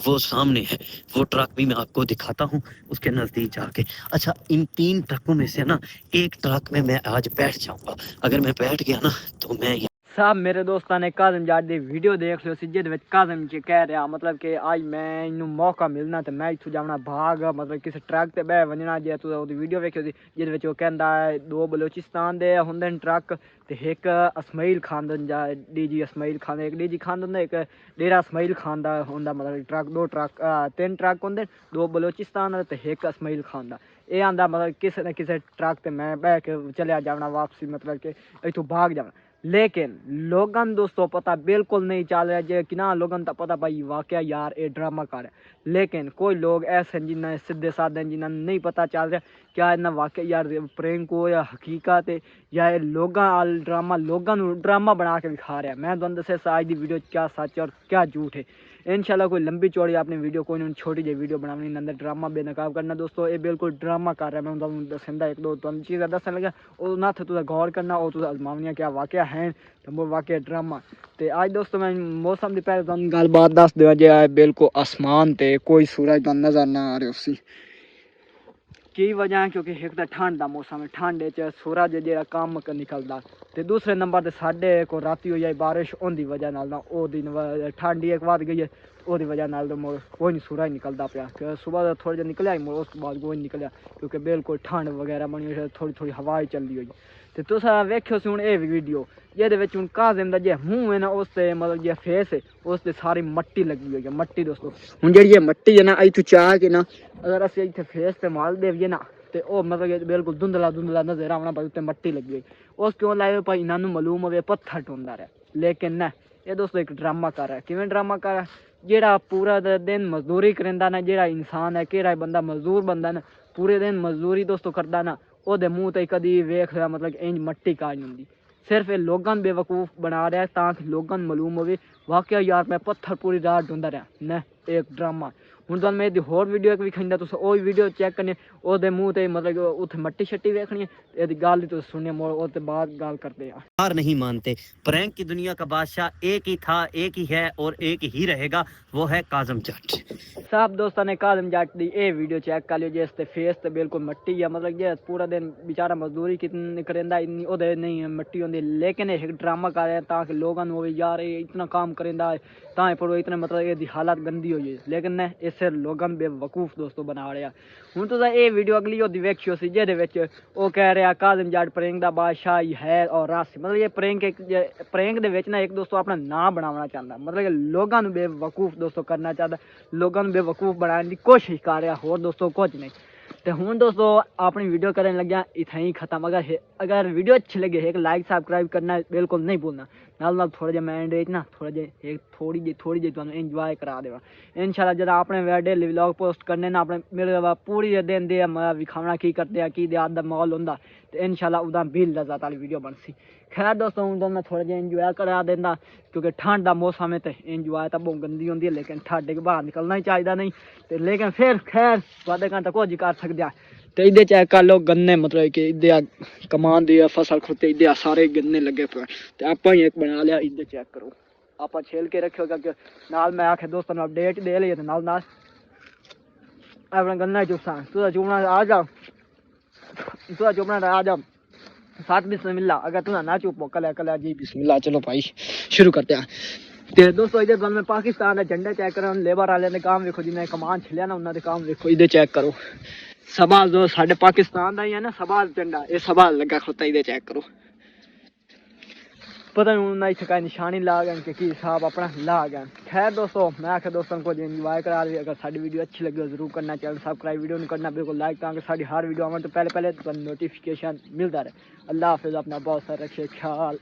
वो सामने है, वो ट्रक भी मैं आपको दिखाता हूँ उसके नज़दीक जाके। अच्छा, इन 3 ट्रकों में से ना एक ट्रक में मैं आज बैठ जाऊँगा। अगर मैं बैठ गया ना तो मैं साहब मेरे दोस्तों ने काजम जाट दी वीडियो देख लो सी जिद विच काजम जी कह रहा मतलब कि आज मैं इनू मौका मिलना तो मैं इथों जाना भाग मतलब किसी ट्रक ते बह वजना जे तू ओदी वीडियो वेखियो सी जिद विच वो कहंदा है 2 बलोचिस्तान दे हुंदे ट्रक ते एक इस्माइल खान दा डीजी इस्माइल खान एक डीजी खान हुंदा एक डेरा इस्माइल खान दा हुंदा मतलब ट्रक 2 ट्रक 3 ट्रक हुंदे 2 बलोचिस्तान ते एक इस्माइल खान दा ये आंदा मतलब किसी न किसी ट्रक ते मैं बह के चलिया जाना वापसी मतलब कि इथों भाग जाना। लेकिन लोगन दोस्तों पता बिल्कुल नहीं चल रहा जे कि ना लोगन तो पता भाई वाकया यार ये ड्रामा कर है। लेकिन कोई लोग ऐसे जिन्हें सीधे साधे जिन्हें नहीं पता चल रहा क्या इन्हें वाकया यार प्रैंक हो या हकीकत है या ये लोगन ड्रामा लोगन ड्रामा बना के दिखा रहा है। मैं तुम दसे आज की वीडियो क्या सच है और क्या झूठ है। इंशाल्लाह कोई लंबी चौड़ी अपनी वीडियो कोई नहीं छोटी जी वीडियो बनानी अंदर ड्रामा बेनकाब करना दोस्तों ये बिल्कुल ड्रामा कर रहा है। मैं तुम दसेंदा एक दो तुम चीज़ दसन लगा और ना तुझा गौर करना और तुझा अजमावनियां क्या वाकया हैं तो वो वाकया ड्रामा। तो आज दोस्तों मैं मौसम की पहले तुम गलबात दस दें जे बिल्कुल आसमान ते कोई सूरज तुम नजर ना आ रहा उसी की वजह है क्योंकि एक तो ठंड का मौसम है ठंड च सूरज जो कम निकलता तो दूसरे नंबर ते साढ़े को राती हो जाए बारिश होने वजह नाल ना वो दिन ठंड एक बात गई है ओदी वजह नाल तो कोई नहीं सूरज निकलता पाया सुबह थोड़ा जहा निकलिया उस बाद कोई नहीं निकलिया क्योंकि बिल्कुल ठंड वगैरह बनी हुई थोड़ी थोड़ी हवा चलती हुई तो तुस वेखियो सी हूँ ये वीडियो ये हूँ काजिम का जो मूँह है ना उस मतलब जो फेस है उस सारी मट्टी लगी हुई है मट्टी दोस्तों हूँ जी मट्टी है ना इतों चाह के ना अगर असं इतने फेस पर माल देविए ना तो वह मतलब बिल्कुल धुंधला धुंधला नजर आना भाई उत्ते मट्टी लगी हुई उस क्यों लाए भाई इन्होंने मालूम हो पत्थर ढूंढा रहा लेकिन न ये दोस्तों एक ड्रामा कर रहा है किवें ड्रामा कर रहा है जेड़ा पूरा दिन मजदूरी करेंदा ना जेड़ा इंसान है केड़ा बंदा मजदूर बंदा ना पूरे दिन मजदूरी दोस्तों करदा ना ओदे मुँह ते कदी वेख रहा मतलब इंज मट्टी काज नहीं होंदी सिर्फ ये लोगन बेवकूफ़ बना रहा है ताकि लोगन मालूम हो वाकया यार मैं पत्थर पूरी रात ढूंढा रहा न एक ड्रामा हूँ तुम मैं होर वीडियो भी खंदा तुस वो वीडियो चेक करनी ओदे मुँह ते मतलब उत्थे मट्टी शट्टी वेखनी है गल तुम सुननी मोर बाद गल करते हैं हार नहीं मानते। प्रैंक की दुनिया का बादशाह एक ही था एक ही है और एक ही रहेगा वो है काजम जट साहब दोस्तों ने काजम जट की ये वीडियो चेक कर लियो जिस फेस ते बिल्कुल मट्टी है मतलब जे पूरा दिन बेचारा मजदूरी कितनी करेंदा इन्नी ओदे नहीं मट्टी होंदी लेकिन एक ड्रामा कर रहे हैं ताकि लोगों को यार इतना काम करेंदा तां पर इतने मतलब ये हालत गंदी हुई है लेकिन ने इसे लोगन बेवकूफ़ दोस्तों बना रहा हूँ तुम ये वीडियो अगली ओदी वेखियो सी जे वो कह रहा काजम जट प्रैंक का बादशाह ही है और रस मतलब ये प्रैंक एक प्रैंक दे ना एक दोस्तों अपना नाम बनाना चाहता मतलब कि लोगों को बेवकूफ़ दोस्तों करना चाहता लोगों को बेवकूफ़ बनाने की कोशिश कर रहा होर दोस्तों कुछ नहीं। तो हूँ दोस्तों अपनी वीडियो करने लग्या इतना ही खत्म अगर वीडियो अच्छी लगे एक लाइक सब्सक्राइब करना बिल्कुल नहीं भूलना नाल थोड़ा जहा मैं एंड ना थोड़ा जे थोड़ी जी तुम इंजॉय करा देवा इंशाल्लाह जब अपने डेली व्लॉग पोस्ट करने ना अपने मेरे पूरी दिन दे विखावना की करते हैं की याद का माहौल होंगे तो इंशाल्लाह उदा भी लज़त वाली वीडियो बनसी। खैर दोस्तों हूँ तो मैं थोड़ा जहा इंजॉय करा देना क्योंकि ठंड का मौसम है तो इंजॉय तो बहुत गंदी होंगी है लेकिन ठंड के बाहर निकलना ही चाहिए नहीं तो लेकिन फिर खैर वादे घंटा कुछ कर सकते हैं। तो इधे चेक कर लो गन्ने मतलब कि इधे कमान दी फसल खुते इधे सारे गन्ने लगे पे तो आप ही एक बना लिया इधे चेक करो आप छेल के रखियो क्योंकि नाल मैं आखे दोस्तों ने अपडेट दे ली नाल नाल अपना गन्ना चूसा तुझा चूमना आ जा तुझा चूमना आ जा साथ बिस्मिल्लाह अगर तुझा ना चुप कल जी बिस्मिल्लाह चलो भाई शुरू करते हैं। तो दोस्तों इधर मैं पाकिस्तान का झंडा चेक करो लेबर वाले ने काम देखो जिन्हें कमान छिलिया ना उन्होंने काम देखो इधर चेक करो सवाल जो साढ़े पाकिस्तान का ही है ना सवाल झंडा ये सवाल लगा खोता इधर चेक करो पता नहीं उन्हें इतना कहीं निशानी ला गए कि हिसाब अपना ला गए। खैर दोस्तों मैं आखिर दोस्तों को इंजॉय करा रही अगर साड़ी वीडियो अच्छी लगी हो जरूर करना चैनल सब्सक्राइब वीडियो नहीं करना बिल्कुल लाइक ताकि साड़ी हर वीडियो आने तो पहले तो नोटिफिकेशन मिलता रहे। अल्लाह हाफिज़ अपना बहुत सारा रखिए ख्याल।